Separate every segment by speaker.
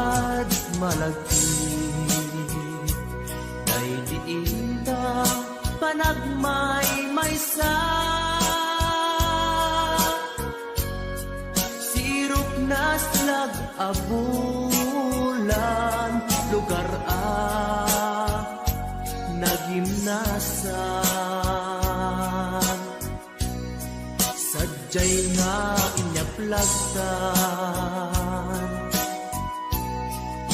Speaker 1: bukad malagi day diinta panagmaymaysa sirok na slag abulan lugar nagimnasan sadyay nga inyaplagtan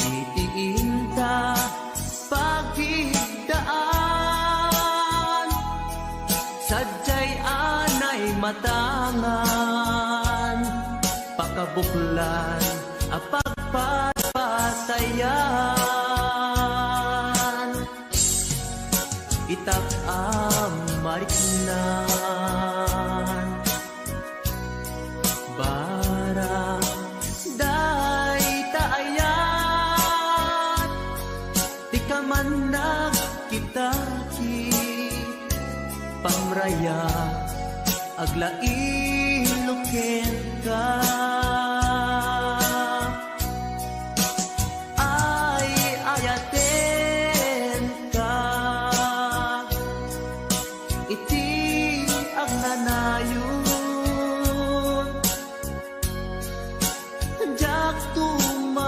Speaker 1: itiinta pagigdaan sadyay anay matangan pakabuklan apagpapatayan itak amariknan barang day taayat di ka man nagkitaki pamraya aglailuken ka ay ayaten ka iti ang nanayon jak tumauma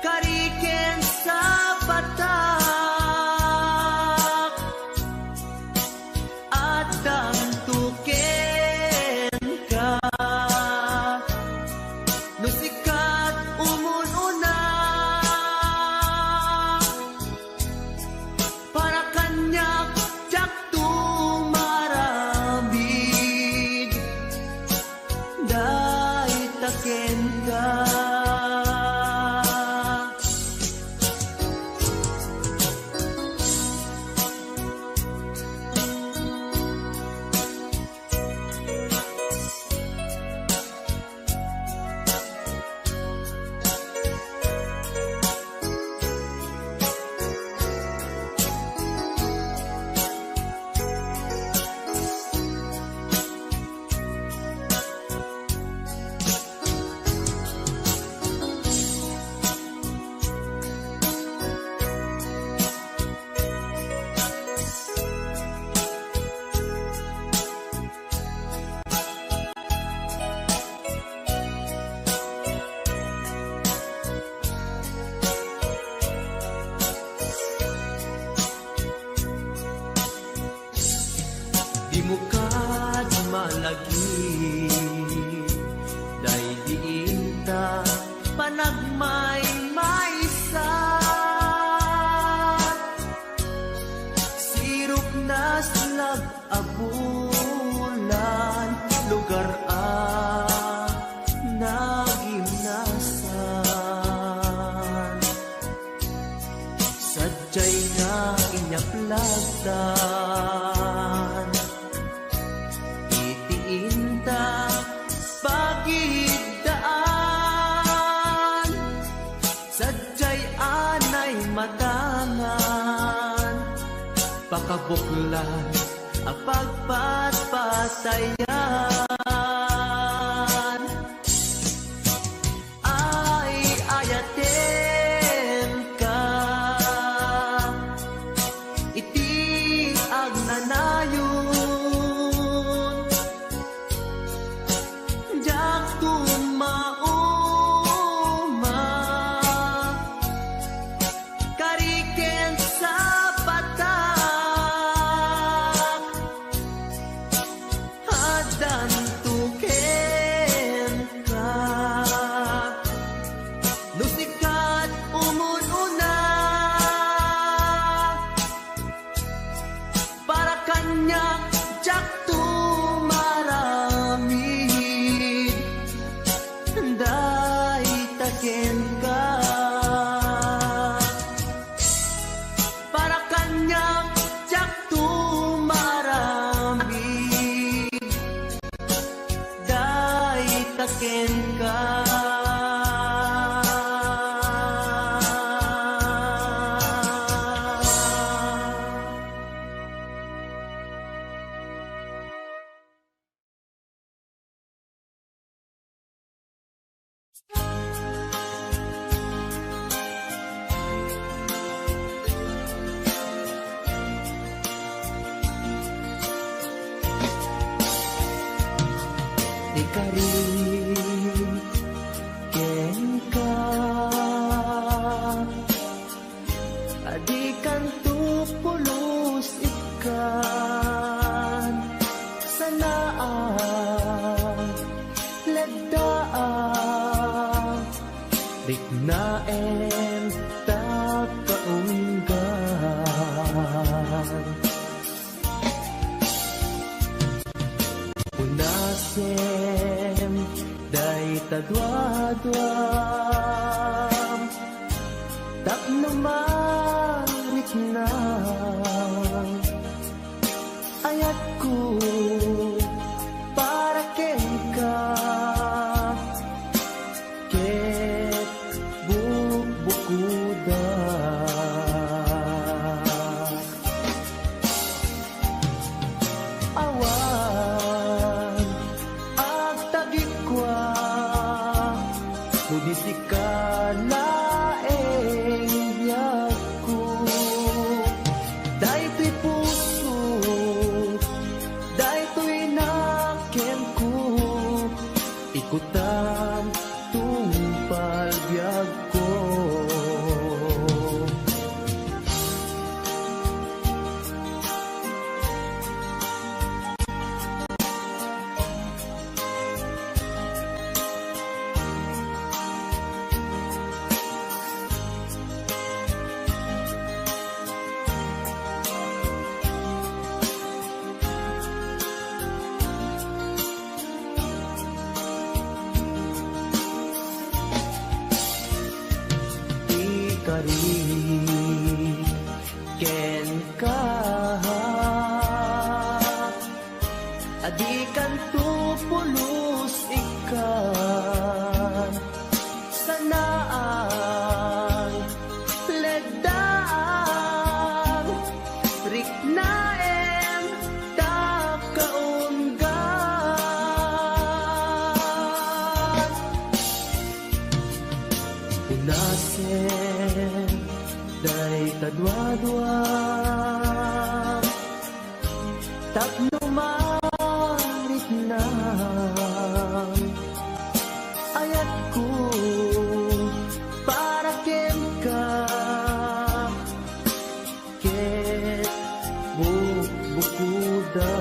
Speaker 1: kariken sa batak at damtuken ka nusikat umununa para kanyak jak tumaramid day taken ka di mukad malagi day diinta panagmaymaysa sirok na slag abulan lugar nagimnasan sadyay nga inyaplagtan itiinta pagigdaan sadyay anay matangan pakabuklan apagpatpatayan ay ayaten ka iti ang nanayon jak tumauma kariken sa batak hadan tuken ka nusikat umununa para kanyak jak tumaramid day taken ka para kanyak jak tumaramid day taken ka. Ikarin ken ka adikan tu pulos ikan sanaan ledaan dignaen ta kaunggan unasem day tadwadwam tapno marit na ayat ko para ken ka ket bukuda awan agtagikwa mudisikala ikutan tumpal biag ko ken ka adikan tu pulos ikan sanaan ledaan riknaen ta kaunggan unasen day tadwadwa tapno marit na ayat ko para ken ka ket bukuda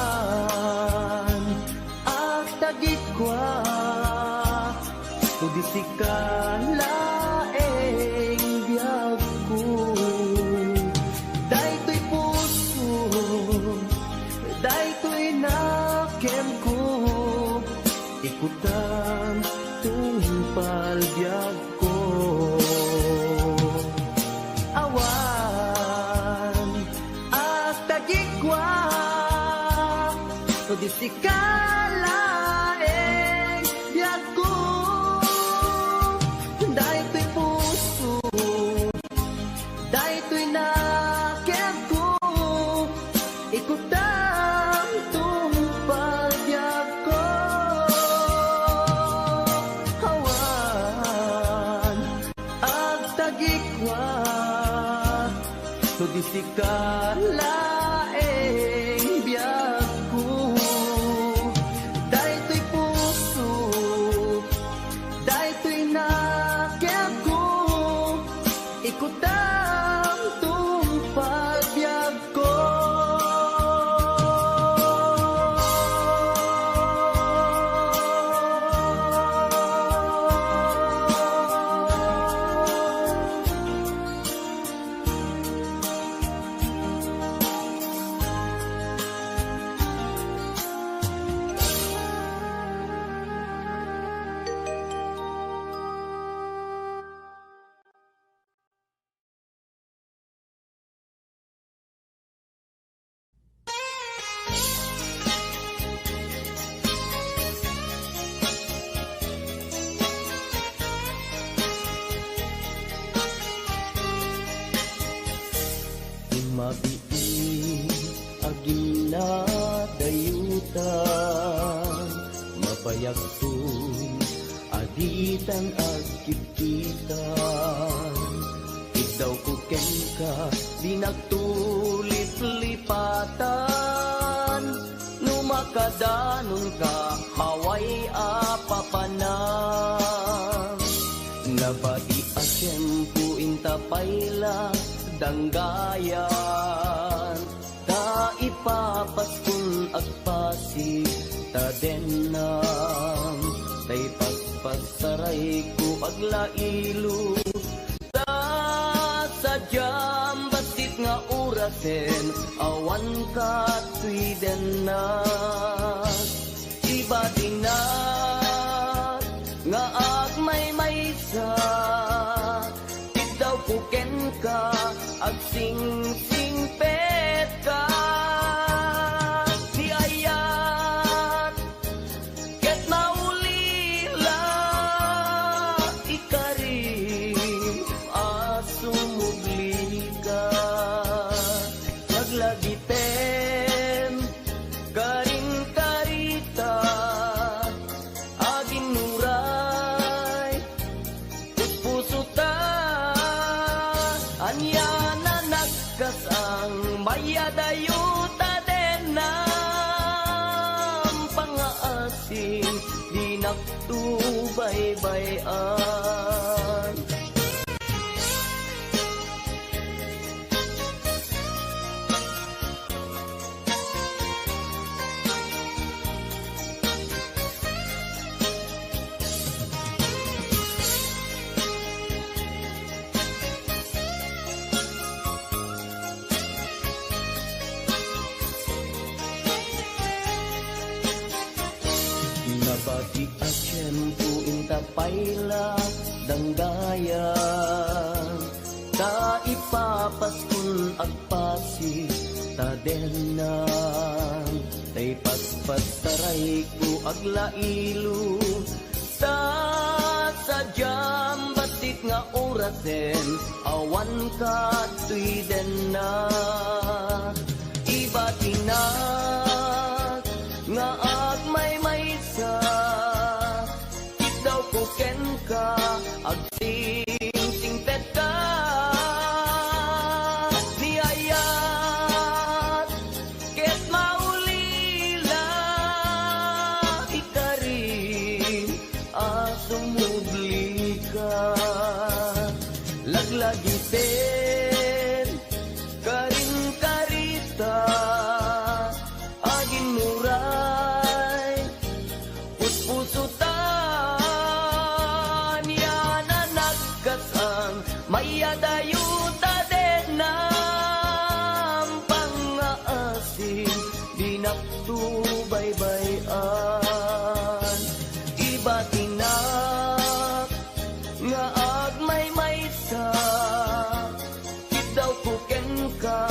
Speaker 1: awan agtagikwa tudisikala biag ko daytoy puso daytoy nakem ko ikutan tumpal biag ko awan at tagikwa tudisikala biag ko daytoy puso daytoy nakem ko ikutan tumpal biag ko awan agtagikwa tudisikala biag ko daytoy puso daytoy nakem ko ikutan tumpal biag ko mabiig agila yagtun aditan agkititan ikaw ko ken ka di nagtulip-lipatan numakadanon ka haway apapanang nabati asyempo intapayla danggayan ta ipapaskun agpasig ta denang tay pagpasaray ko aglailo ta sadyam basit nga orasen awan ka tuiden na iba dinat nga agmay-maysa daw kuken ka agsing-sing pet ka di ayat ket maulila ikari asumugli ka maglagiten karin karita agin nuray puso ta anya na nagkasang mayadayuta den ng pangaasing di nagtubay-bayan. Nabati asyempo intapayla danggayan ta ipapaskun agpasi ta denang tay paspasaray ko aglailo ta sadyam basit nga orasen awan ka tuiden na iba tinag nga agmay-maysa ikaw ko ken ka agsing-sing pet ka di ayat ket maulila ikari asumugli ka laglagiten karin karita agin muray puspusutan yan na nagkasang mayadayuta den ng pangaasing di nagtubay-bayan iba tinak nga agmay-maysa daw kuken ka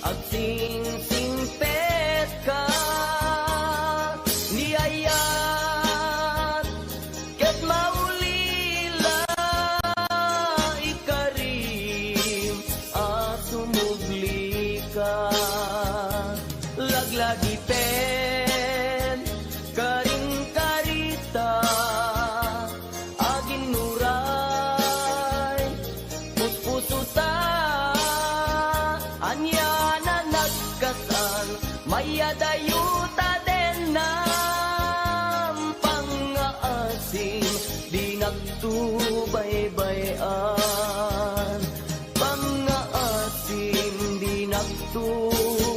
Speaker 1: agsing-sing pet ka ni ayat ket maulila ikarim asumugli ka laglagiten karing karita agin nuray puspusuta anya na nagkasang mayadayuta den ng pangaasing di nagtubay-bayan pangaasing di nagtubay-bayan.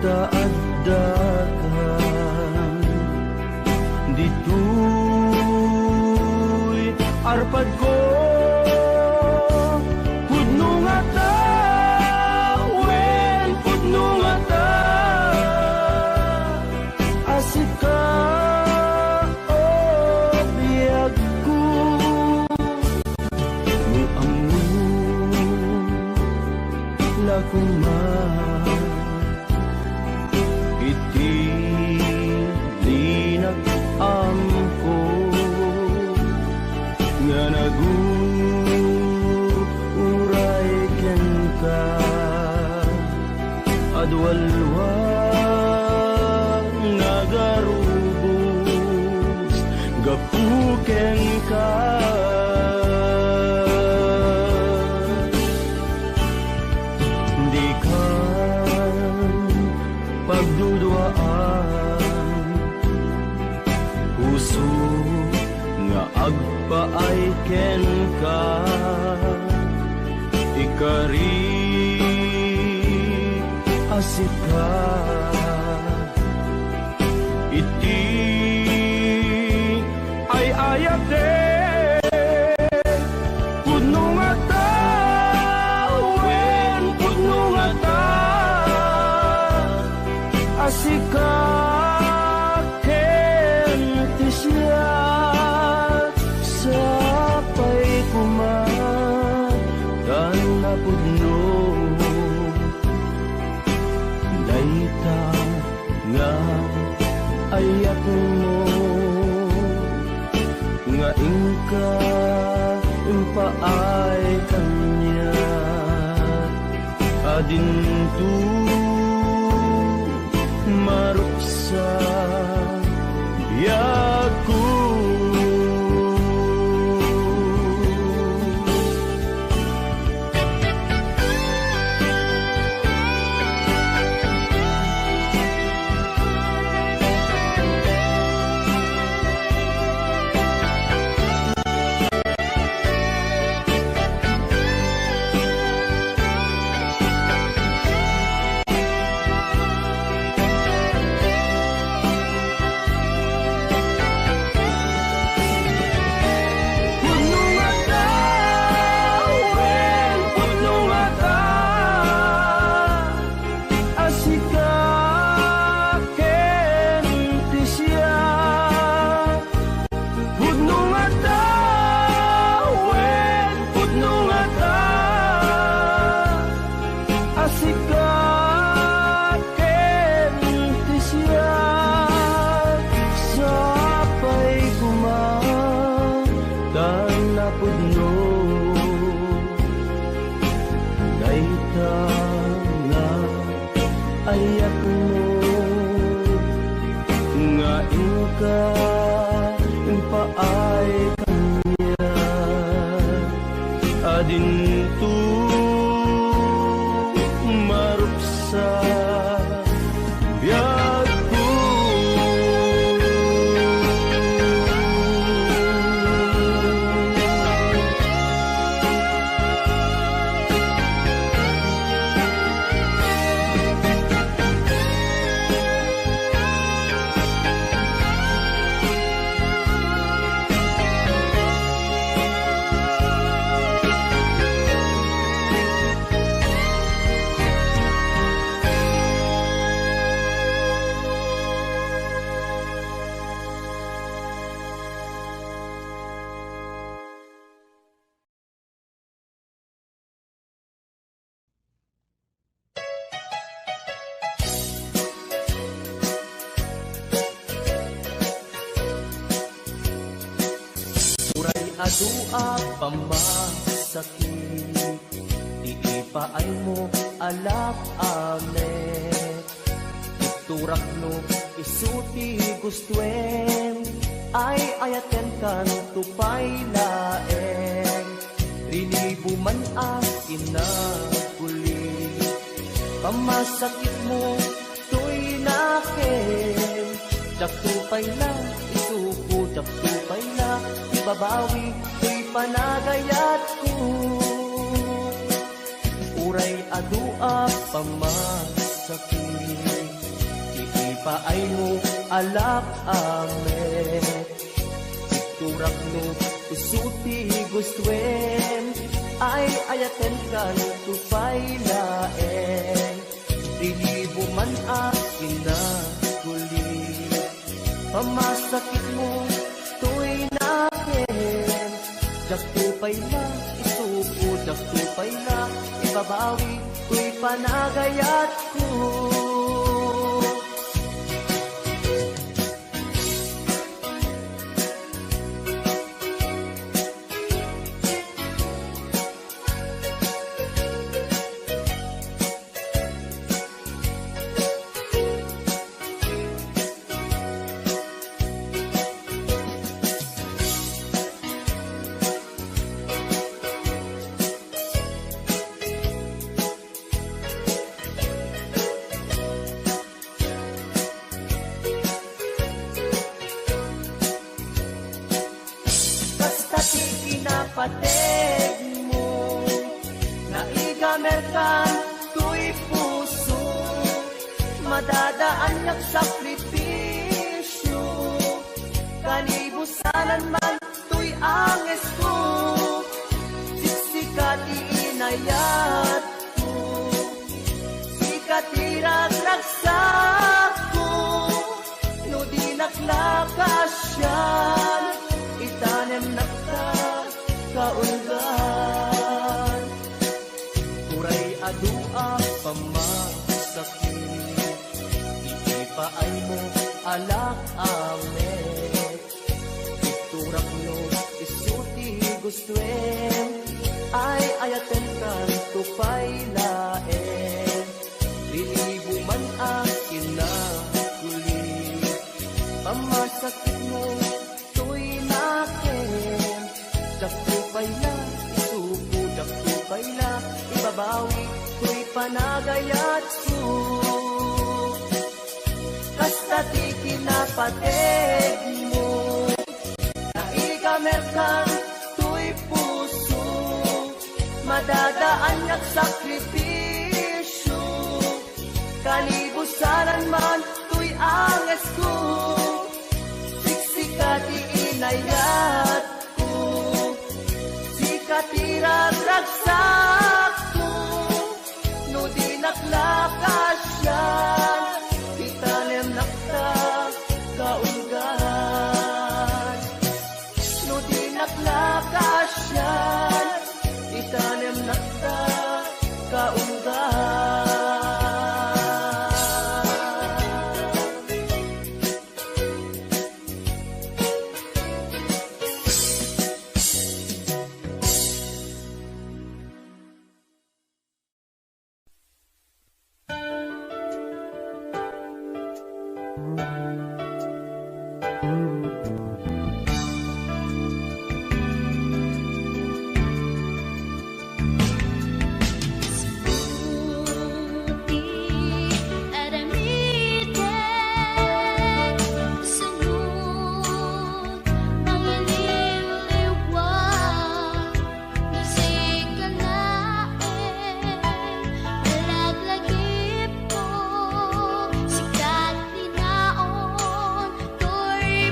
Speaker 1: daaddakan dito'y arpad ko pudno nga ta wen pudno nga ta asika o biyag ko muamon lakuma iti linag-amko nga naguray ken ka adwalwang nagarubos gapuken ka di ka pagduduaan puso nga agpaay ken ka ikari asika iti ay ayate pudno nga ta wen pudno nga ta asika ken ti siya sapay kuman tan napudno dayta nga ayak mo nga ingka impaay kanya adintu maruksa biyaku adintu maruksa biyaku adua pamasakit iipaay mo alap amet iturak no isuti gustuen ay ayaten kan tupay laeng rinibuman ang inaguli pamasakit mo tuy nakin jaktupay na isuko jaktupay na babawi, tuy panagayat ko uray adua pamasakit paay mo alak amet. Turak no usuti gustwen, ay ayaten kan tupay laen. Dilibo man akin na guli, pamasakit mo to'y nakin. Jak tupay na isuko, jak tupay na ibabawi, to'y panagayat ko. Pateg mo, naigamerkan to'y puso, madadaan ng sakripisyo, kanibusanan man to'y anges ko, siksikat iinayat ko, sikat iragraksak ko, no di naklakasyan, itanem nakta kaundan. Uray adua pamasakit, iipaay mo alak amet. Iturak no isuti gustwen, ay ayaten kan tupay laen. Lilibo man akin na guli, pamasakit mo to'y nakin. Daktupay na isuko, daktupay na ibabawi, to'y panagayat ko. Kasta di kinapateg mo, naigamerkan to'y puso, madadaan ng sakripisyo, kanibusanan man to'y anges ko, siksikat iinayat katirag-ragsak ko, no di naklakasyan, itanem nakta kaunggan. No di naklakasyan, itanem nakta kaunggan.
Speaker 2: Sikat tinaon, to'y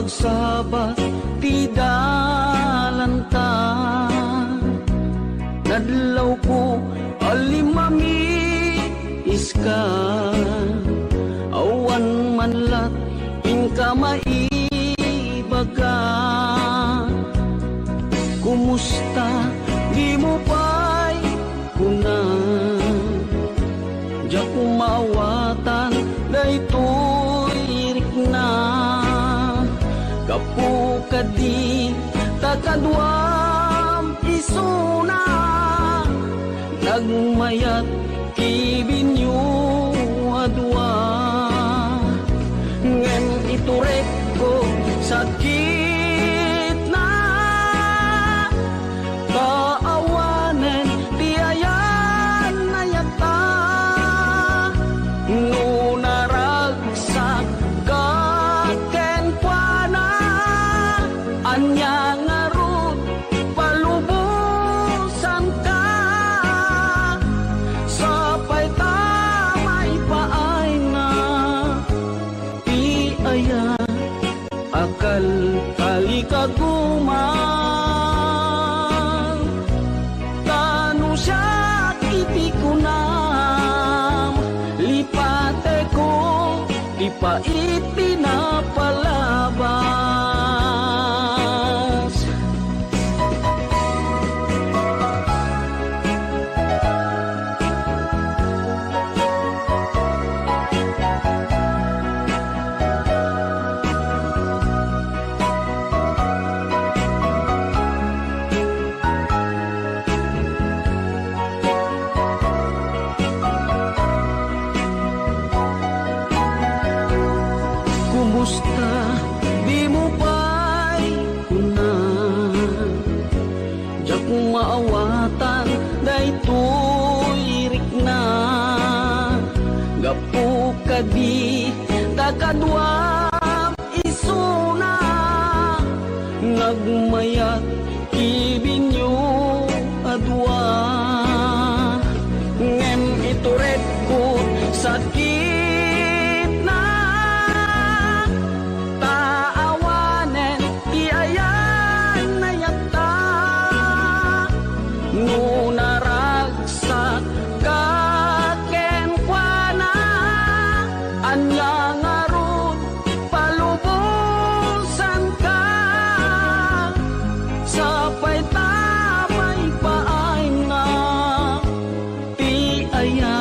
Speaker 2: agsabat ti dalanta, nadlaw ko alimami iska, awan manlat inka maibaga. Kumusta di mo pa'y kuna, diya kumawatan daytoy rikna. Kapukadi takadwam isuna, nagmayat kibinyo adwa. Ngem iturek ko sakit na, kaawanen tiayan na yata. No naragsak kaken kuana, anya ngarut palubusan ka. Sapay tamay paay na tiaya, akal kaligagumang. Tano siya kiti ko na, lipate ko ipaiti na palabas. Kumusta di mo pa'y kuna, diya kung maawatan daytoy rikna. Gapu kadi takadwam isuna, nagmayat kibinyo adwa. Ngem ituret ko sakit na, taawanen tiayan na yata. No naragsak kaken kuana, anya ngarut palubusan ka. Sapay tamay paay na tiaya,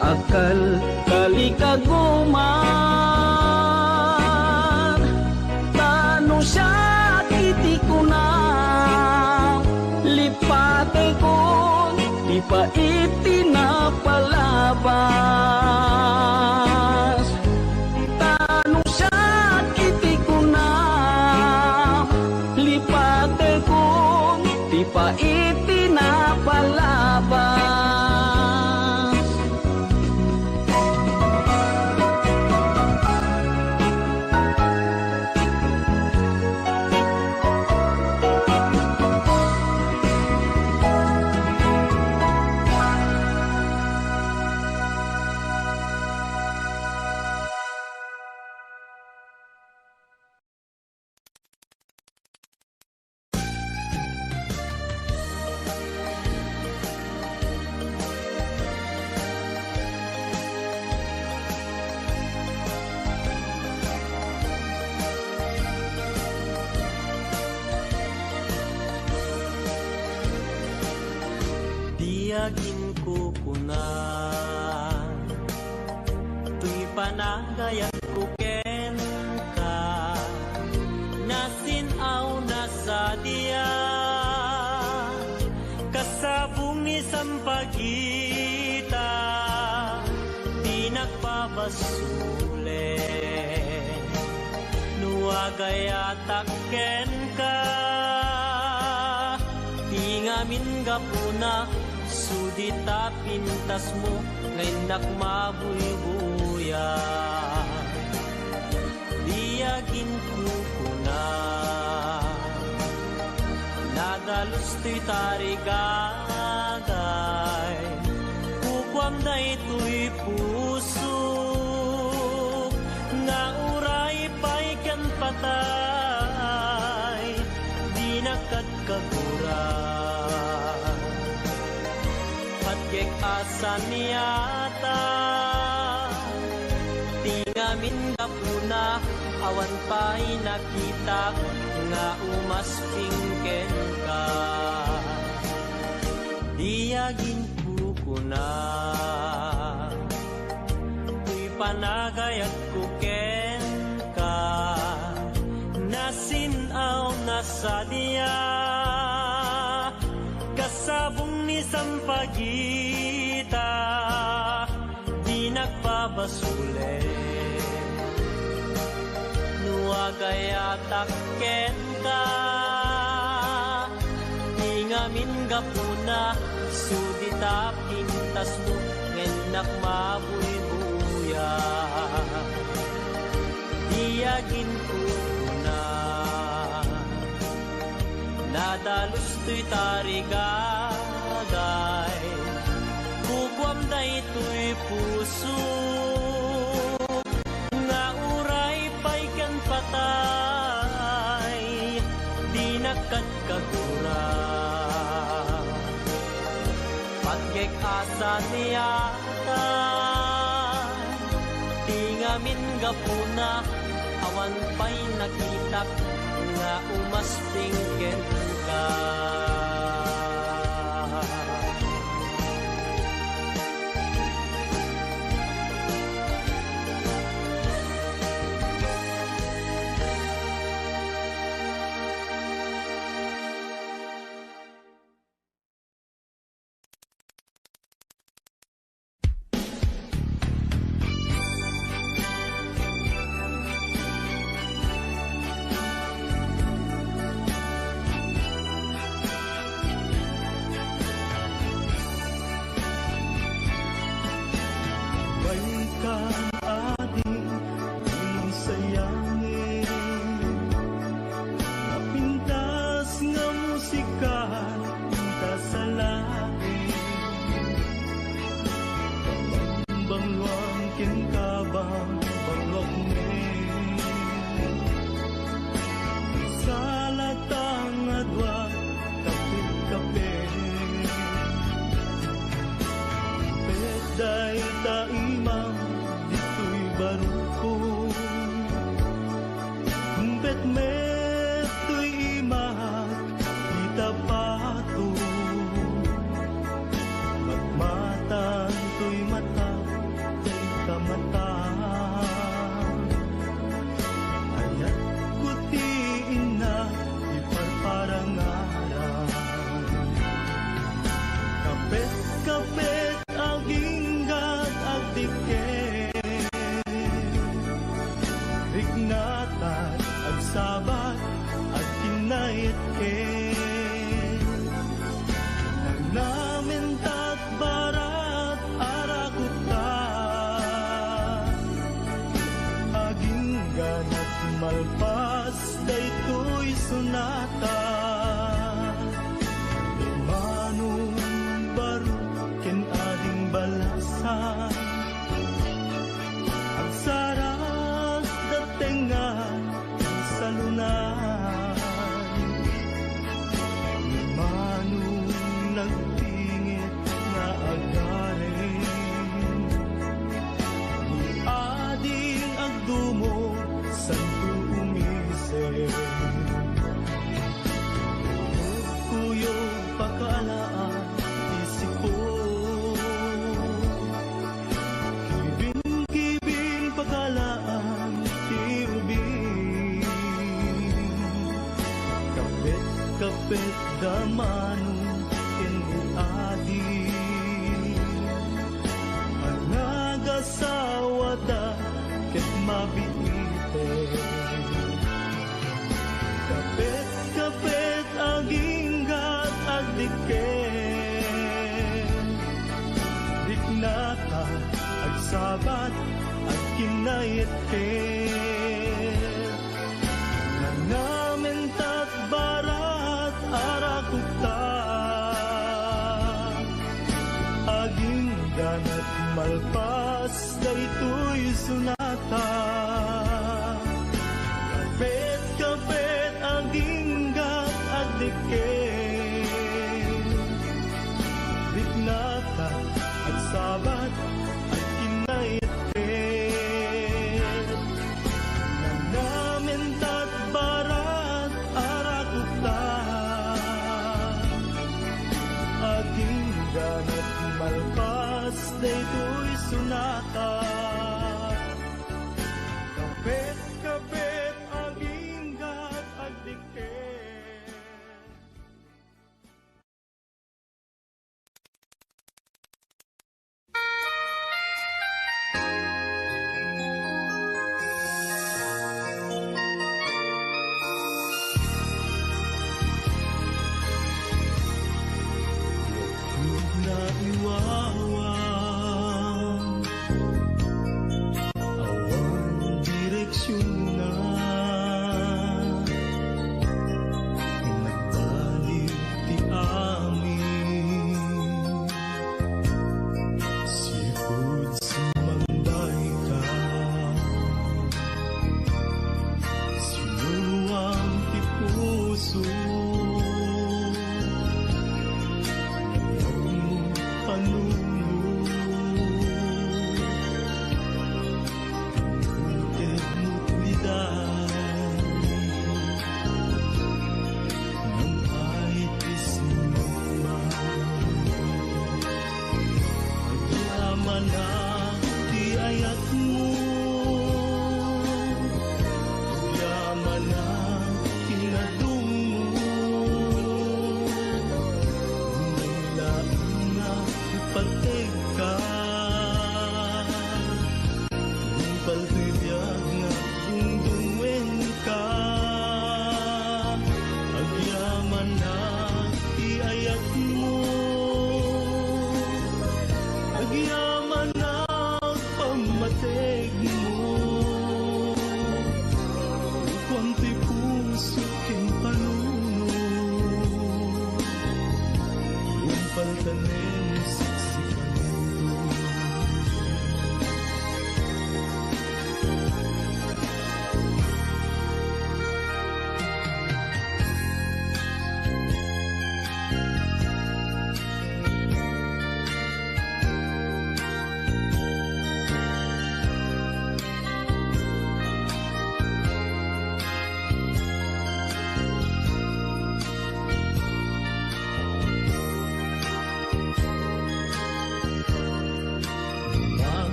Speaker 2: akal kalikaguman. Tano siya kiti ko na, lipate ko ipaiti na palabas. Tano siya kiti ko na, lipate ko ipaiti na palabas.
Speaker 3: Tiyagin ko kuna, tuy panagayan ko ken ka, nasinaw na sa diya, kasabong ni sampagita, di nagpabasule, nuwagayatak ken ka, tingamin gapuna, sudita pintas mo ngayon nakmabuy-buya. Diyagin ko kuna, nadalos to'y tarigagay, kukwam na ito'y puso, nga uray pa'y kan patay. niyata. Tingamin kapuna, awan pa'y nakita, nga umaspingken ka. Diyagin kukuna, tuy panagayag kuken ka, nasinaw na sa diya, kasabong ni sampagita, di nagpabasule. Nuagayatak ken ka, tingamin gapuna, sudita pintas mo, ngenak mabuy-buya. Diyagin ko na, nadalus to'y tarigagay, kukwam da ito'y puso, nga uray pa'y kan patay, di nakagkagura. Pagkek asa niyata, tingamin gapuna, awan pa'y nakitak, nga umaspingken ka.
Speaker 4: Sabat at kinayat namin tat barat arakukta aging ganat malpas daytoy sunata kapet aging gat agdiken bitnata at sa kapit aging gat agdiket. Na iwawan awan direksyon na nagbalik ti amin sipud sumambay ka sinuwang ti puso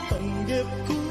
Speaker 4: Panggep ko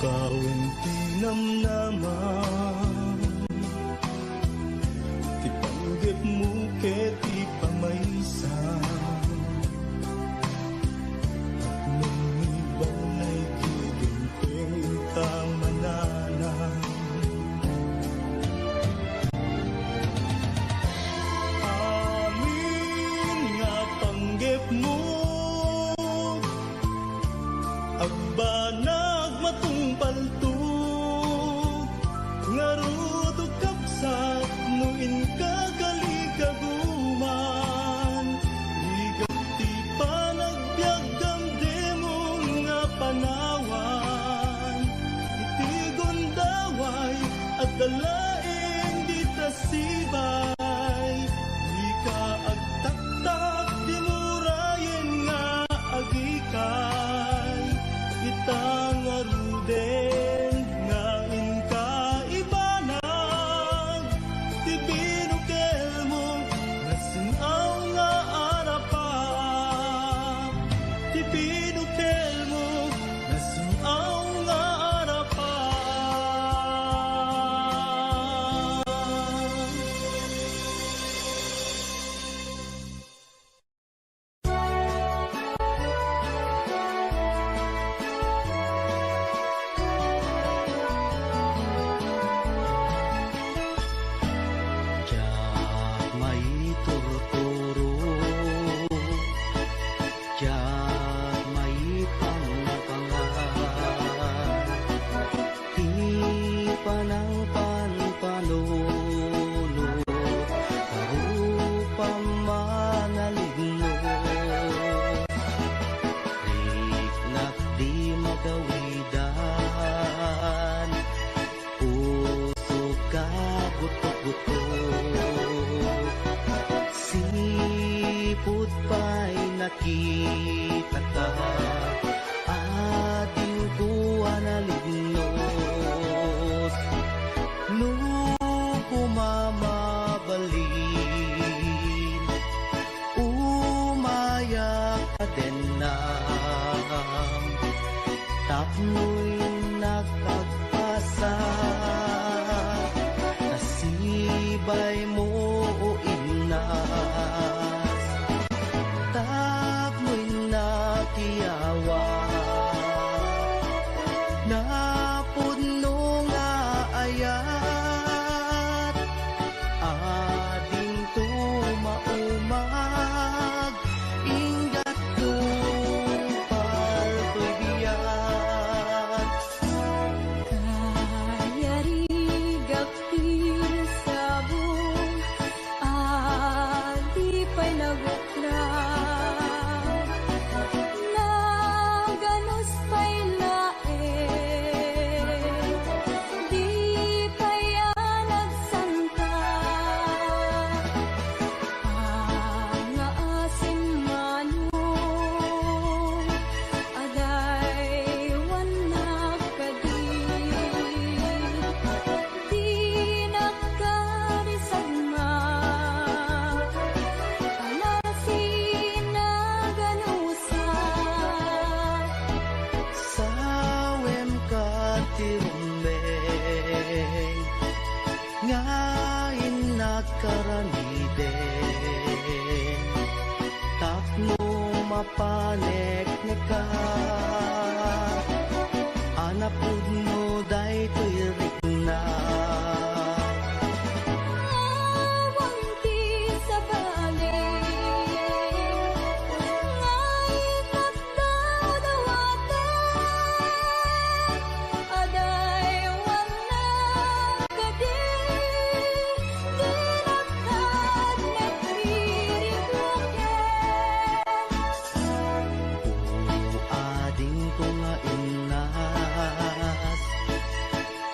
Speaker 4: bawang tinamnaman, ti panggap mo ket ti pamaysa. At nung ibang ay giginting tamananan, amin nga panggap mo agbanag matungpaltog nga rudog kapsat nuin kagaligagaman, igap ti panagbiagam demong nga panawan, iti gondaway at dalaeng di tasibay, di ka agtaktak di murayen nga agikay, itang aruden nga inkaibanag, ti binukel mo nasinaw nga arapan, ti binukel mo nasinaw nga arapan.
Speaker 2: Diyak may turturo, diyak may pangpangan, di panang panpanunod, karupang manalignod, riknak di magawidan, puso ka butok-butok, sipot pa'y nakita ka, ating kuha na lignos, nung kumamabalin, umayak ka din na, tapno'y nagpagpasa, nasibay mo o inas, tapno'y nakiyawa, napuno nga ayat, ading tumaumag, ingat tumpal ko'y biyan.
Speaker 5: Kayarigap sabong adi pa'y nagukrang, naganos pa'y laeng, di pa'y nagsangka, angaasim manong aday wanak kadi, di nakarisagma, alasin na ganusa,
Speaker 2: Sawem ka tirumbeng, ngayon nakaramiden, tapno mapanek ka, anapud mo day to'y rikna.
Speaker 5: awang ti sa baling, ngay nagdawdawaten, aday wanak kadi, di nakad nagpirigloken.
Speaker 2: Ading ko nga inas,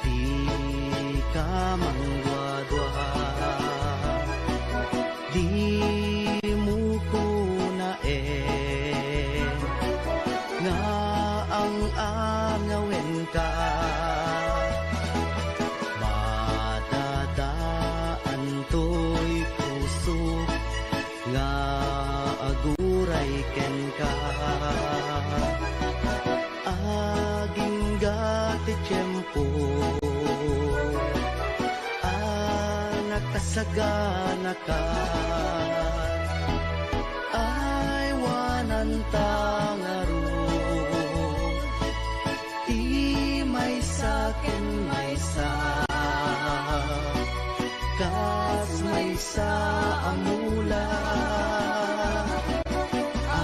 Speaker 2: di ka mangwadwa, di mo ko naen, nga ang angawin ka, madadaan to'y puso, nga aguray ken ka, aging gati
Speaker 1: sagana ka ay wanan tangaro ti may sakin may sa kas may sa amula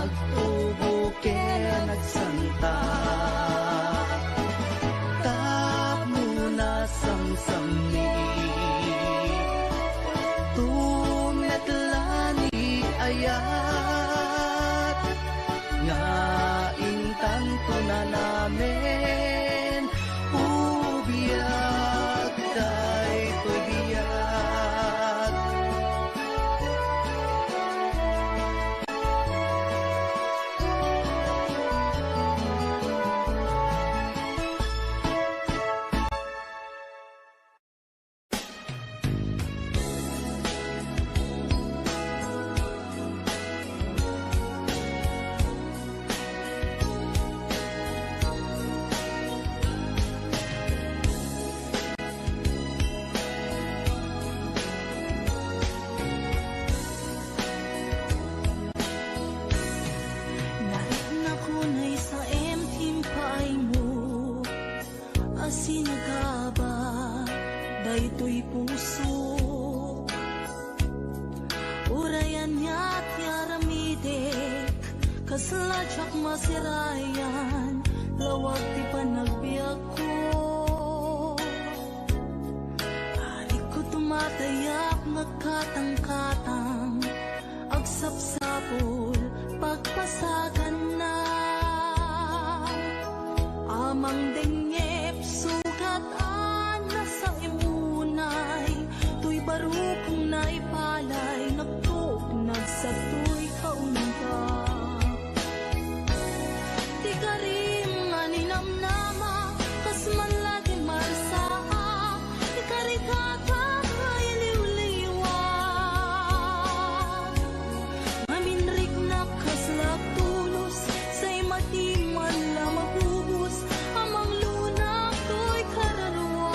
Speaker 1: agtubo kaya nagsanta tap muna samsami tumetlani ayat nga intanto na namin ubiyag kay tubiyag
Speaker 5: Narit na kunay sa emtim paay mo asinagaba daytoy puso urayan niya't yaramidek kasladyak masirayan lawag ti panagbiag ko adik ko tumatayak nagkatang-katang agsapsapol pagpasagan na amang dengep sugat na sa imunay tuy barukong naipalay nagtuk nagsatoy kaunta di karim nga ninamnama kas man lagi marsaa di karikata iliw-liwa maminrik na kaslap tulos say matiman la mabubus amang lunak to'y kararwa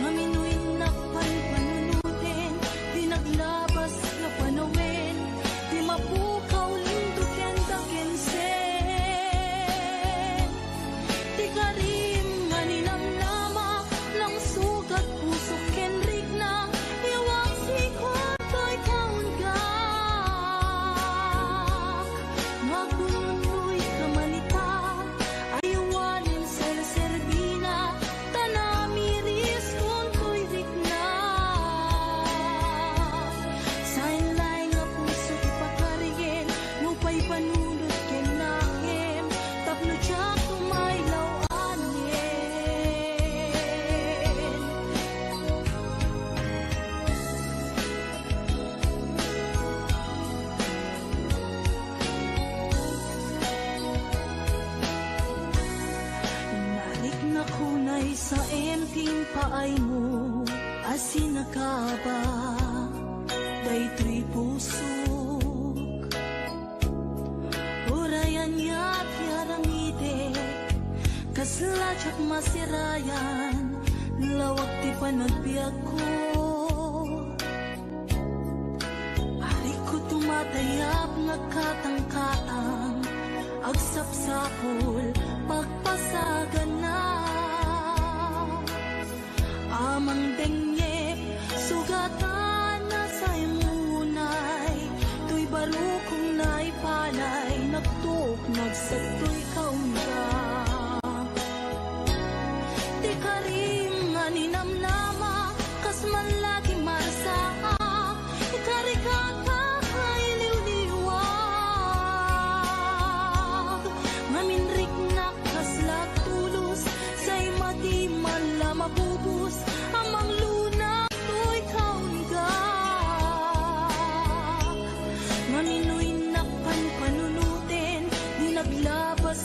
Speaker 5: maminuin na panpanunutin di naglabas na panawin di mapukaw linduken dakensen di karim nga ninamnama lang sugat puso kenrik na iwak sikot to'y kaungak magunoy kamanita ayawanin ser-serbina tanamiris kung to'y rikna sainlay nga puso ipakarigin mupay panunod ken nakem tapno tiyak tumaylaw anin narik na kunay sa emting paay mo asinakaba daytoy pusok urayan niya't yaramidek kasladyak masirayan lawag ti panagbiag ko arik ko tumatayap nagkatang-katang agsapsapol pagpasagan na amang dengep sugatan na sa imunay tuy barukong naipalay nagtuk nagsatoy kaunta di karim nga ninamnama kas man lagi marsaa ikarikata iliw-liwag maminrik na kaslak tulos say matiman la mabubus amang lunak to'y kaunggak maminuin na panpanunutin di naglabas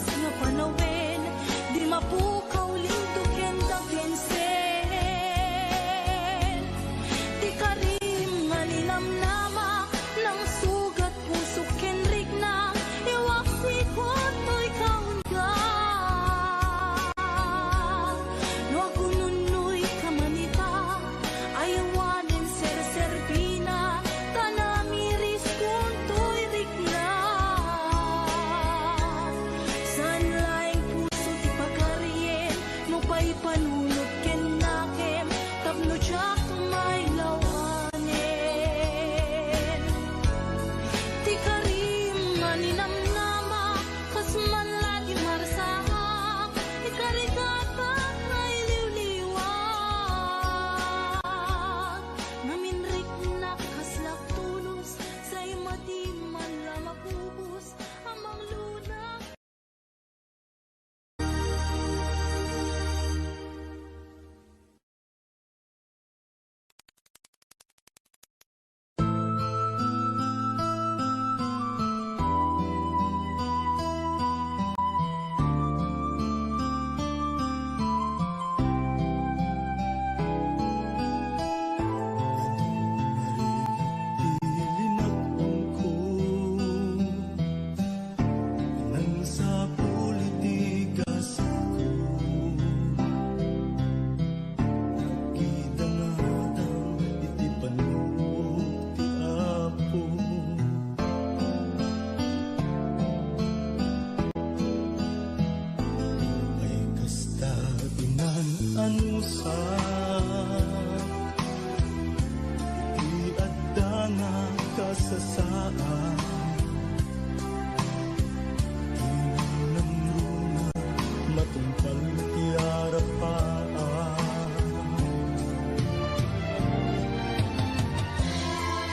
Speaker 4: sasaan. Tinamruna matungkal ti arapaan.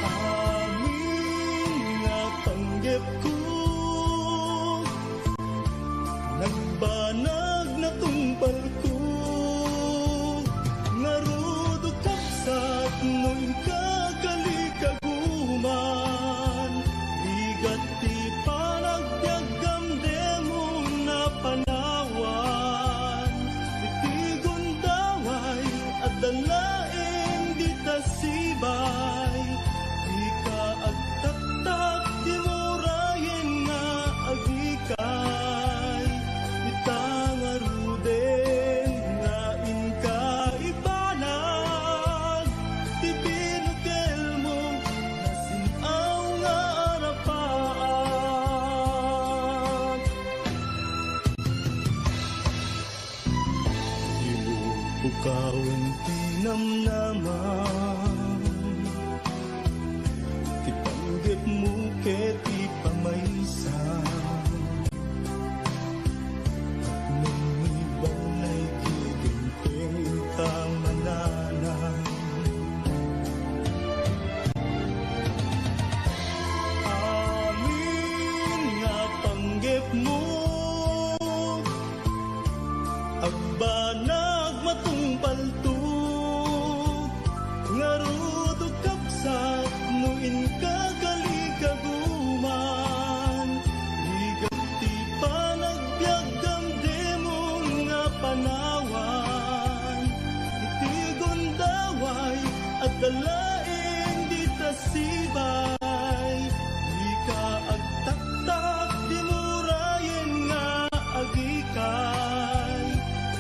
Speaker 4: Amin nga panggep ko, nagbanag na tungpal ko, ngarudo kapsat no inkakalikaguman, bigat ti panagbiagam demong na panawan, itigon daway at dalaeng di tasibay, di ka agtaktak di murayen nga agikay, itangaruden nga inka ibanag, ti binukel mo nasinaw nga arapaan. Ilubukawan ti namnaman, ti panggep mo ket ti pamaysa, at nung ibang naigiginting kang mananan. Amin nga panggep mo, agbanag matungpal to, ngarudo kapsat no inkakalikaguman, ligat ti panagbiagam demong nga panawan, itigon daway at dalaeng di tasibay, di ka agtaktak di murayen nga agikay,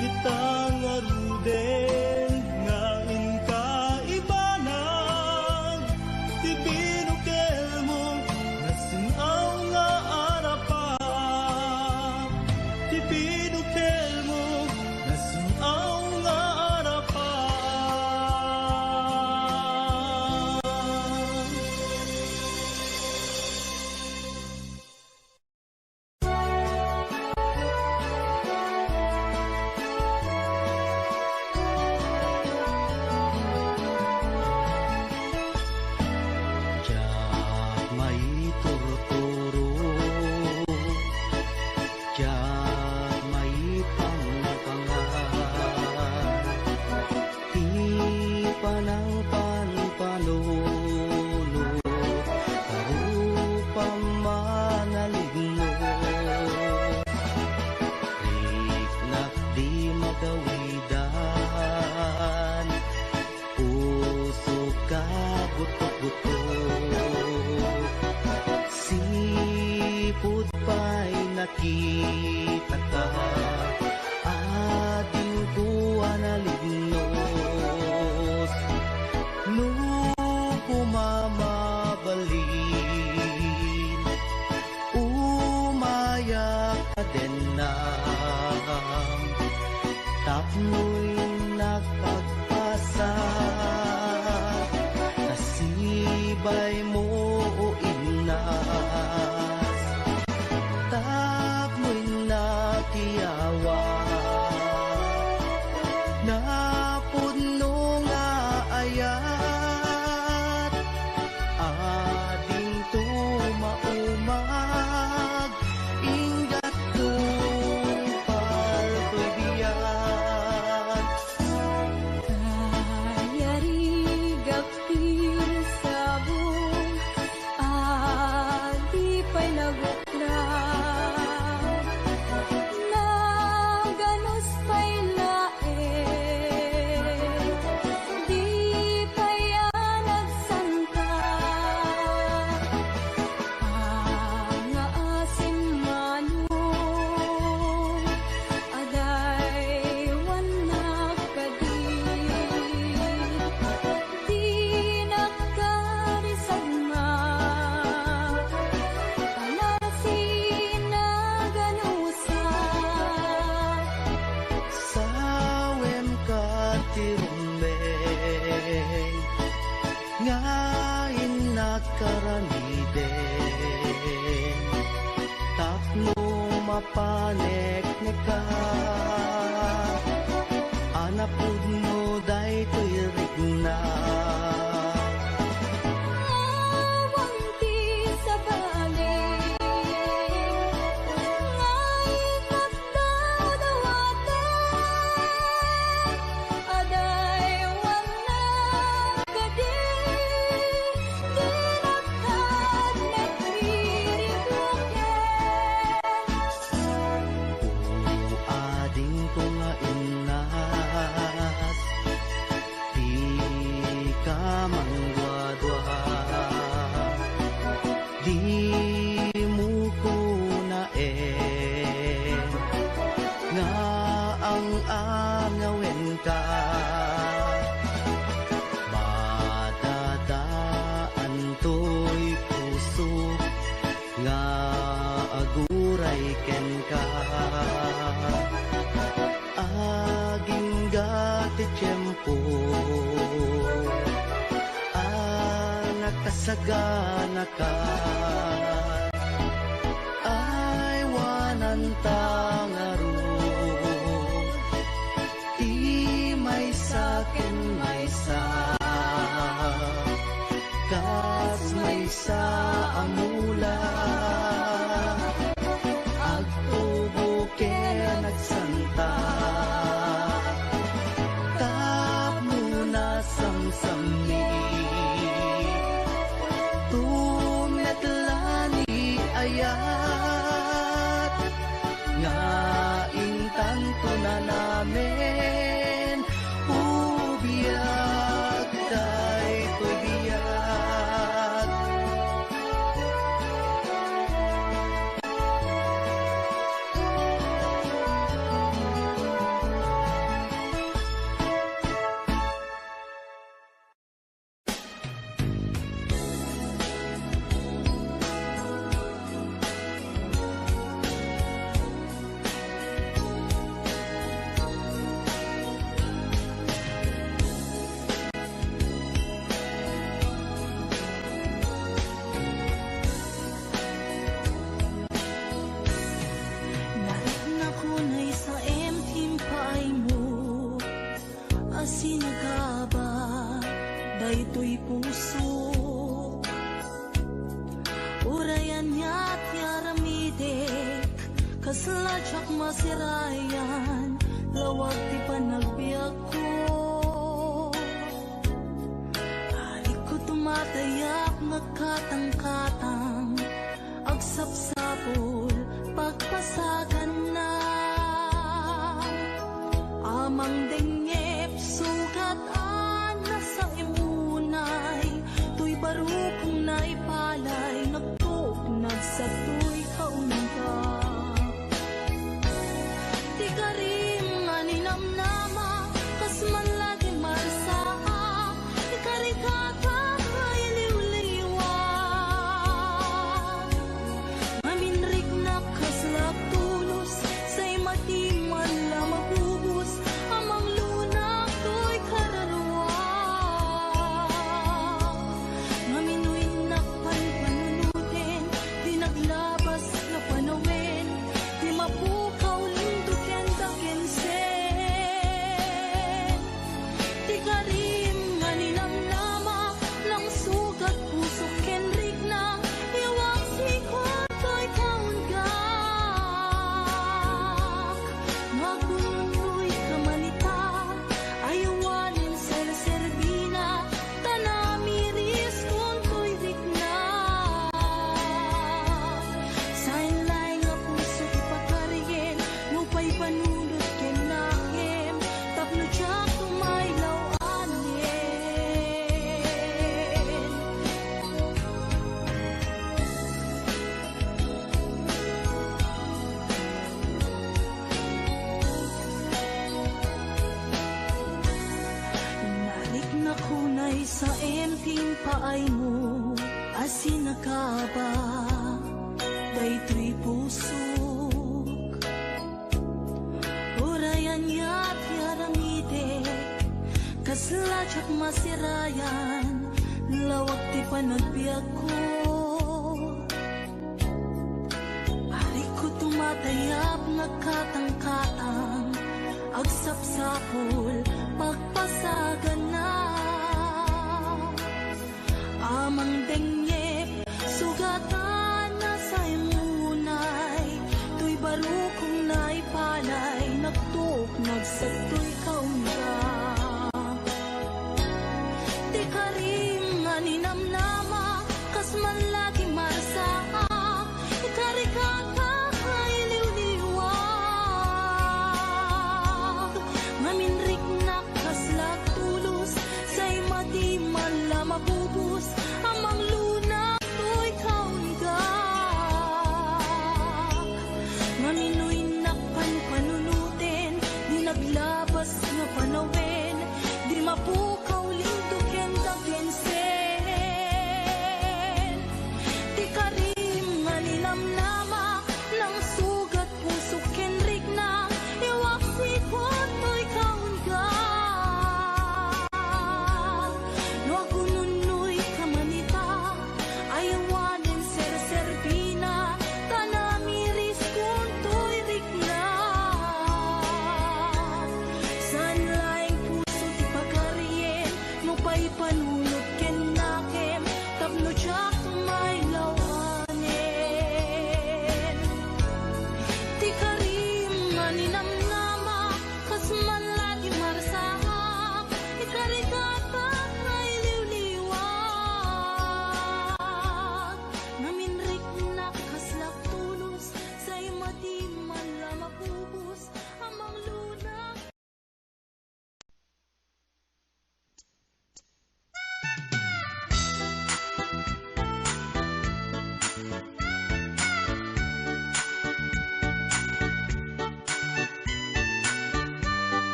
Speaker 4: itangaruden nga inka ibanag, ti binukel mo nasinaw nga arapan, ti binukel mo nasinaw nga arapan.
Speaker 2: Diyak may turturo, diyak may pangapangan, di panang panpanulo, karupang manaligno, riknak di magawidan, puso ka buto-buto, sipot pa'y nakita ka, ating kuha na lignos, nung kumamabalin, umayak ka din na, tapno'y nakagpasa, nasibay mo o inas, tapno'y nakiyawa, napuno nga ayat, ading tumaumag, ingat tupal to'y biyat.
Speaker 5: Kayari gapil sabong
Speaker 1: karamide tapno mapanek neka anapud mo daytoy rigna nakasagana ka ay wanan tangaro di may sakin may sa kas may sa amula agtubo ke nagsanta tap muna samsami ayat nga intanto na namin ubiyag daytoy biyag
Speaker 5: daytoy puso urayan niya't yaramidek kasladyak masirayan lawag ti panagbiag ko halik ko tumatayak nagkatang-katang agsapsapol pagpasagan na amang dengep sugat sa imunay tuy barukong naipalay nagtugnag sa tuy kaunga di karim nga ninamnama kas man lagi marsaa di karikata kay liwliwa maminrik na kaslap tulos say matiman la mabubus amang lunak tuy kararwa labas na panawin di mapukaw linduken dakensen di karim nga ninamnama lang sugat puso kenrik na iwag sikot ko'y kaunggak magundoy kamanita ayawanin ser-serbina tanamiris kung to'y rikna panunod kenahem tapno siya kumaylaw anin nalik na kunay sa emping paay mo asin nakaba daytoy puso ya't yaramide kasladyak masirayan lawag ti panagbiag ko. Ari ko tumatayap, nagkatang-katang, agsapsapol, pagpasagan na. Amang dengyep, sugatan na sa imunay, tuy baro kong naipalay, nagtuk, nagsagtoy kaunga. Di karim nga ninamnama, kas man lagi marasa, ikarikaka iliw-liwag. Ngaminrik na kaslag tulos, say mati man la mabubus, amang luna to'y kaunga. Ngaminoy nakpan panunutin, di naglabas nga panawin, di mapukaw lindukin dagensen. Di karim nga ninamnama, nang sugat puso kenrik na, iwak sikot to'y kaunga. No agununoy kamanita, ayawanin ser-serbina, tanamiris kun to'y rikna. San laing puso ti pagkarien, no pa'y panunod ken nakem, tapno tsak may lawanin. Ti karim nga ninamnama, kas man lagi marasahak, ikarikata ay liw-liwag. Naminrik na kaslak tulos, say mati man la mapubus, amang luna.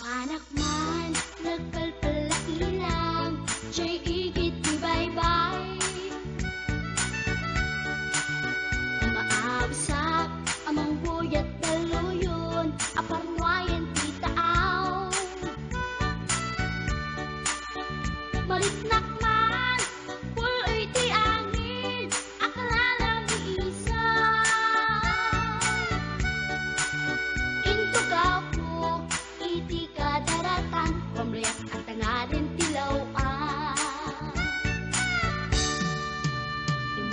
Speaker 6: Anak man, nagpalpalak ilang, siya'y igit di bye-bye. Maawasak, amang buyat daluyon, aparwayan ti taaw. Maliknak man, puloy ti angin, akalalang iisa. Intugaw ko, iti kadaratan, pamriyak at tangarin tilawan.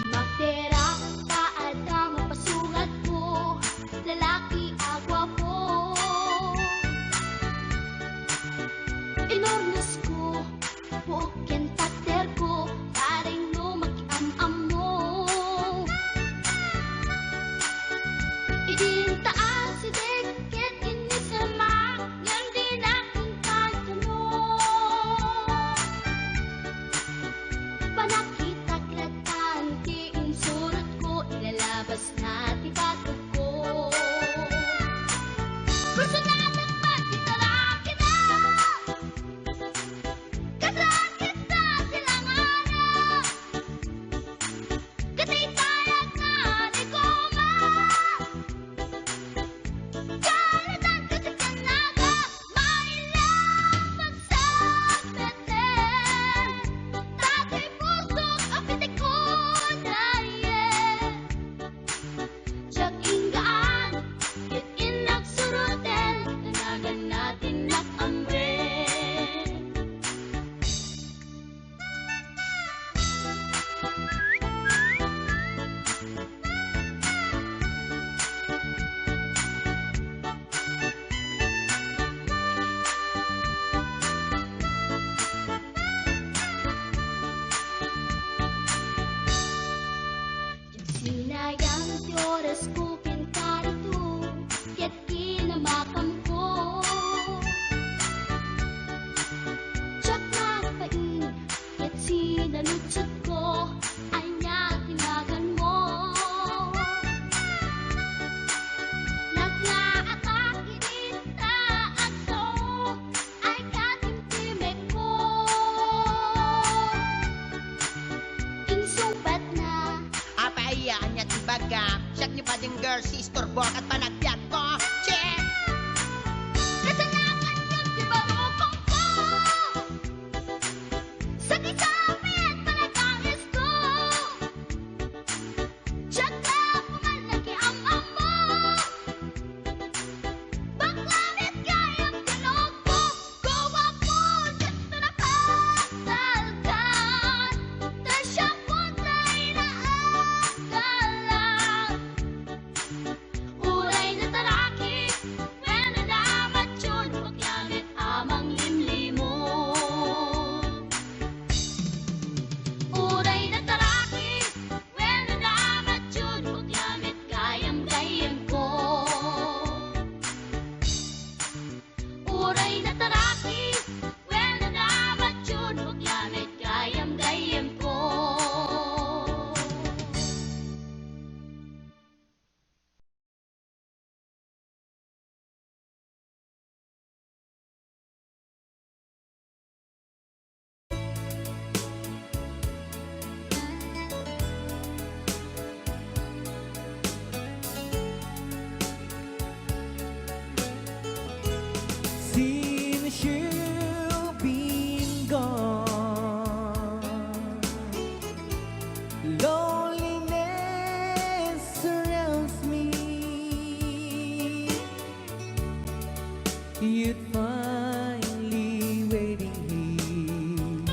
Speaker 6: Magterak, taadang mapasugat ko, lalaki agwa po. Inornas ko, buok yan takder ko, taring no mag-am-am mo. Idintaas si Deket, inisamak, yan din aking kantuno. Panakitaklatan, ti insurot ko, ilalabas na ti batog ko. Personalang matitarakit na, kasakit na silanganan, katitayag na di koma. Kalatan kasi kanaga, mailang magsabeten, tatay pusok apitik ko dayen. Siyak inggaan, yat inagsuruten, tanagan natin nakamren. Sinayang ti oras ko pinkarito, ket kinamakam ko. Tsak nagpain, ket sinalutsot ko, anya tinagan mo. Naglaakak inita agso, ay katimtimek ko. Insumpat na,
Speaker 7: Apaiyan niya ti baga, siyak ni pading girl, si Storbok at panagbiat ko.
Speaker 6: uray nataraki. When nanamat yun, maglamit gayam-gayam ko.
Speaker 1: Since you've been gone, loneliness surrounds me. You'd finally waiting here,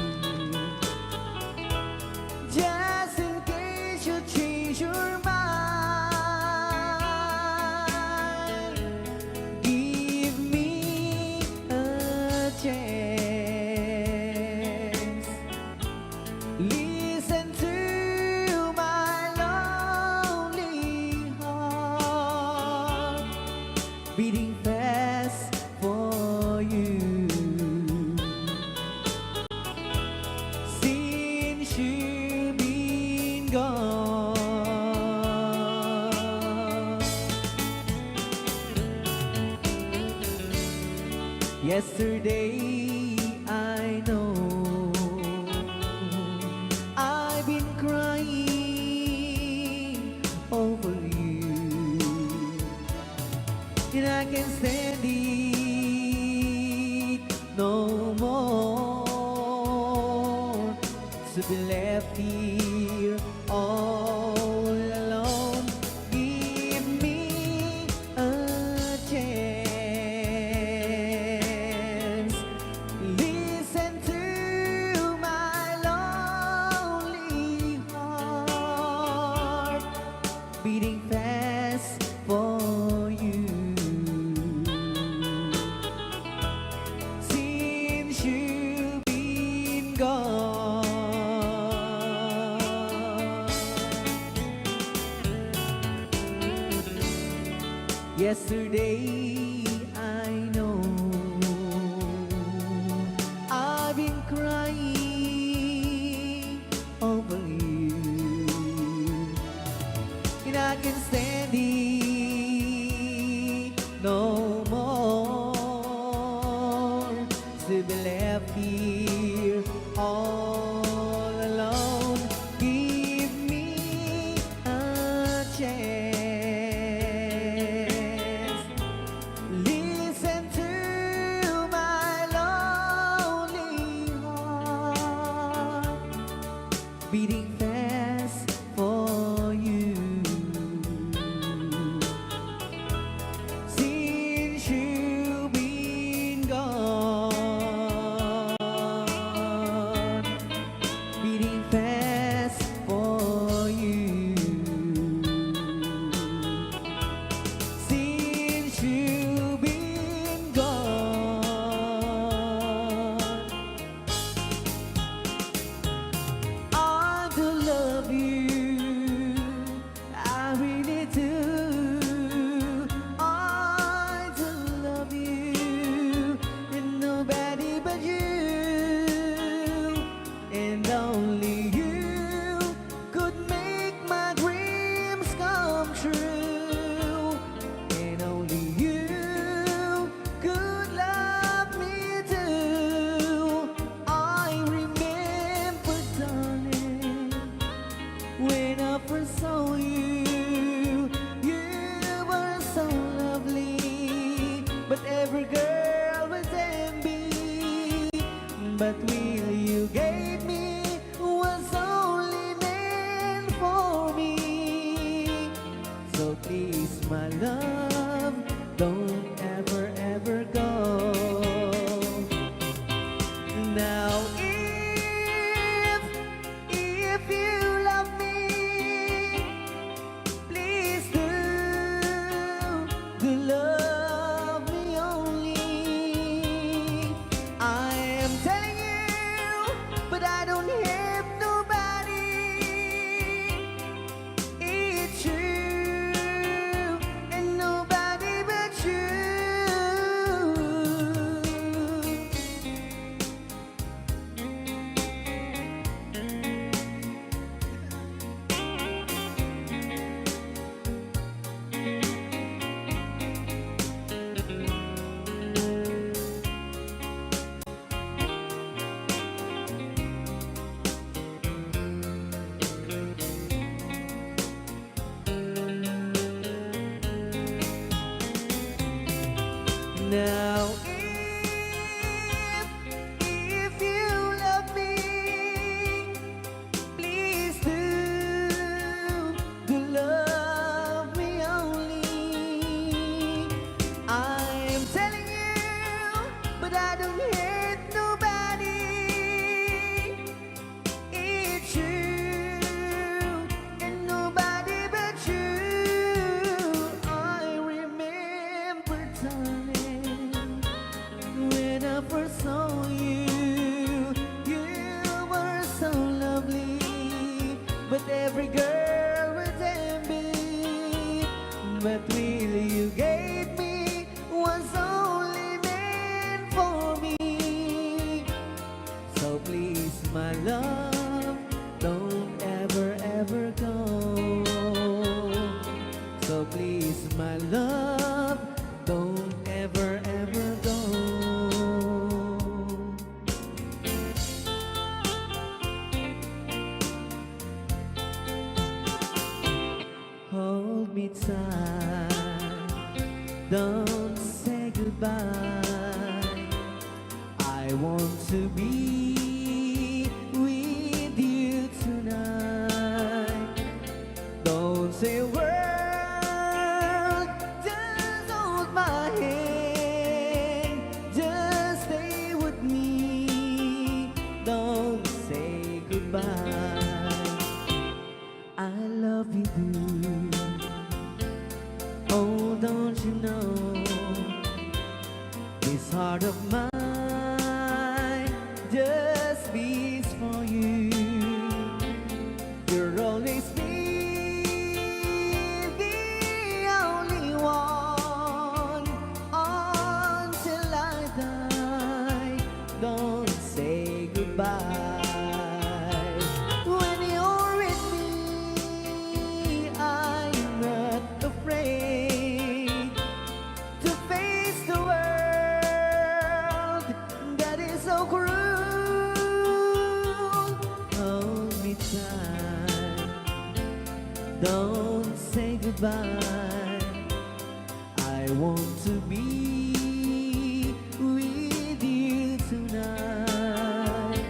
Speaker 1: just in case you change your mind. Give me a chance. Listen to my lonely heart beating fast for you. Since you've been gone, yesterday I know I've been crying over you, and I can't stand it no more to be left here all alone. Give me a chance. Listen to my lonely heart beating fast for you. Since you've been gone, yesterday I know I've been crying over you, and I can't stand it no more to be left here all alone. Give me a chance. Listen to my lonely heart beating fast for you. Since you've been gone, beating fast for you. Since you've been gone, I do love you, I really do. I do love you, and nobody but you, and only you could make my dreams come true, and only you could love me too. I remember, darling, when I first saw you, you were so lovely, but every girl was envy. But will you gave me was only meant for me. So please, my love, don't ever, ever go. Now if you love me, please do love me only. I am telling you, Now if you love me, please do love me only. I'm telling you, but I don't hate nobody. It's you and nobody but you. I remember, darling, when I first saw you, you were so lovely, but every girl was envy. But really you gave me was only meant for me. So please, my love, don't ever, ever go. So please, my love, don't ever, ever go. Hold me tight, don't say goodbye. I want to be with you tonight. Don't say a word, just hold my hand. Just stay with me, don't say goodbye. I love you, dude. Oh, don't you know, this heart of mine just beats for you. You'll always be the only one until I die. Don't say goodbye. When you're with me, I'm not afraid to face the world that is so cruel. Hold me tight, don't say goodbye. I want to be with you tonight.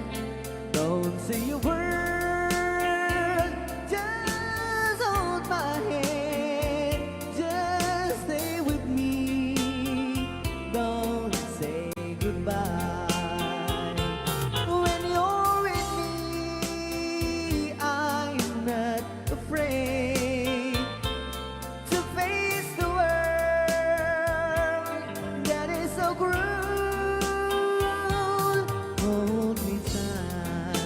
Speaker 1: Don't say a word, just hold my hand. Just stay with me, don't say goodbye. When you're with me, I'm not afraid to face the world that is so cruel. Hold me tight,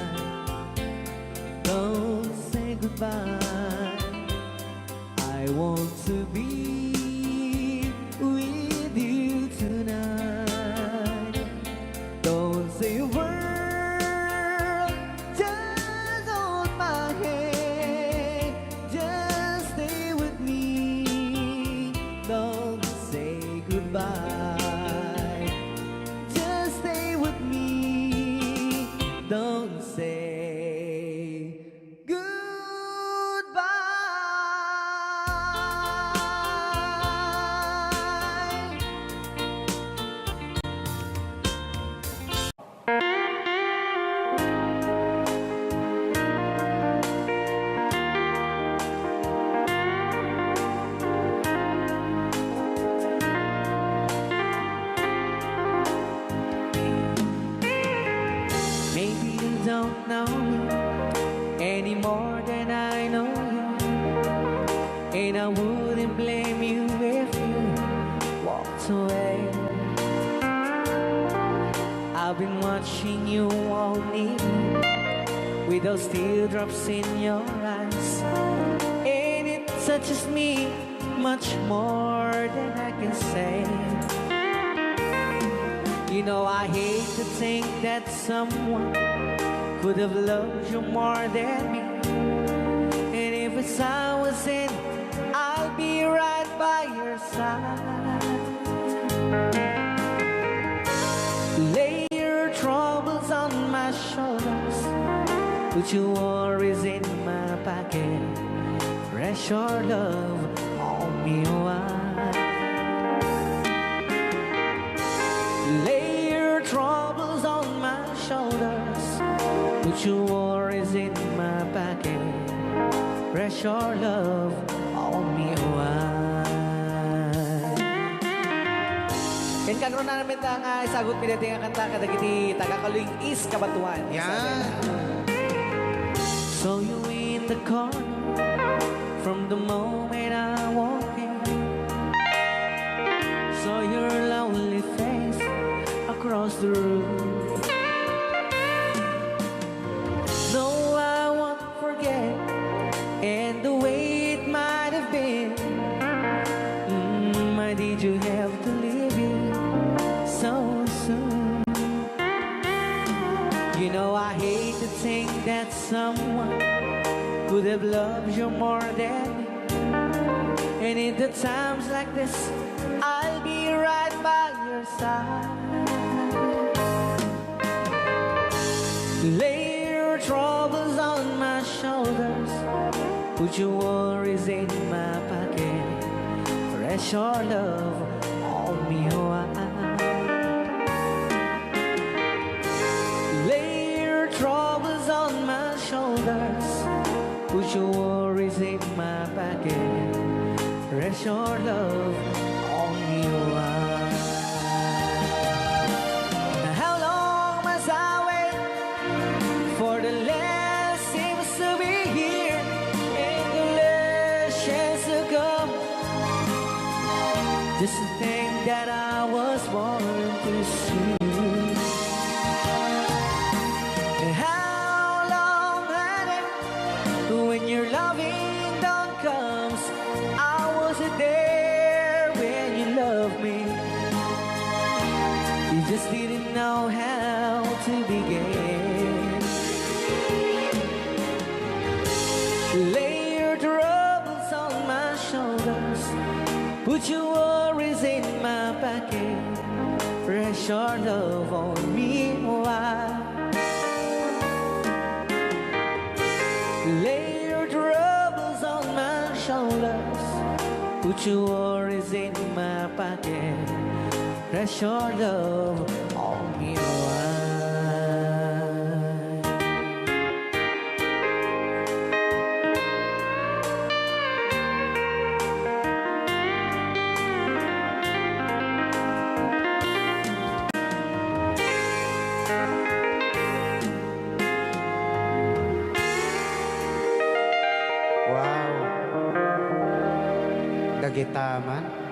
Speaker 1: don't say goodbye. I want to be with you tonight. Don't say a word, just hold my hand. Just stay with me, don't say goodbye. Just stay with me, don't say maybe you don't know me any more than I know you, and I wouldn't blame you if you walked away. I've been watching you all evening with those teardrops in your eyes, and it touches me much more than I can say. You know, I hate to think that someone could have loved you more than me. And if it's I was in, I'll be right by your side. Lay your troubles on my shoulders, put your worries in my pocket. Rest your love on me, why? Lay your troubles on my shoulders, put your worries in my pocket. Rest your love on me a while. Ken karon na namin nga isagot pinati nga kanta kadagiti taga-Kaluing East Kabatuan.
Speaker 2: Yan.
Speaker 1: So you in the corner from the moment I walk in. Saw your lonely face across the room. No, I won't forget, and the way it might have been. Why did you have to leave it so soon? You know I hate to think that someone could have loved you more than me. And in the times like this, I'll be right by your side. Lay your troubles on my shoulders, put your worries in my pocket. Rest your love on me a while. Lay your troubles on my shoulders, put your worries in my pocket. Rest your love on me a while. Now how long must I wait for the last seems to be here and the last chance to come? Just to think that I was born to see. And how long had it when your loving dawn comes? I wasn't there when you loved me. You just didn't know how to begin. Lay your troubles on my shoulders, put your worries in my pocket. Rest your love on me a while. Lay your troubles on my shoulders, put your worries in my pocket. Rest your love on me a while.
Speaker 2: Wow. Dagitaman.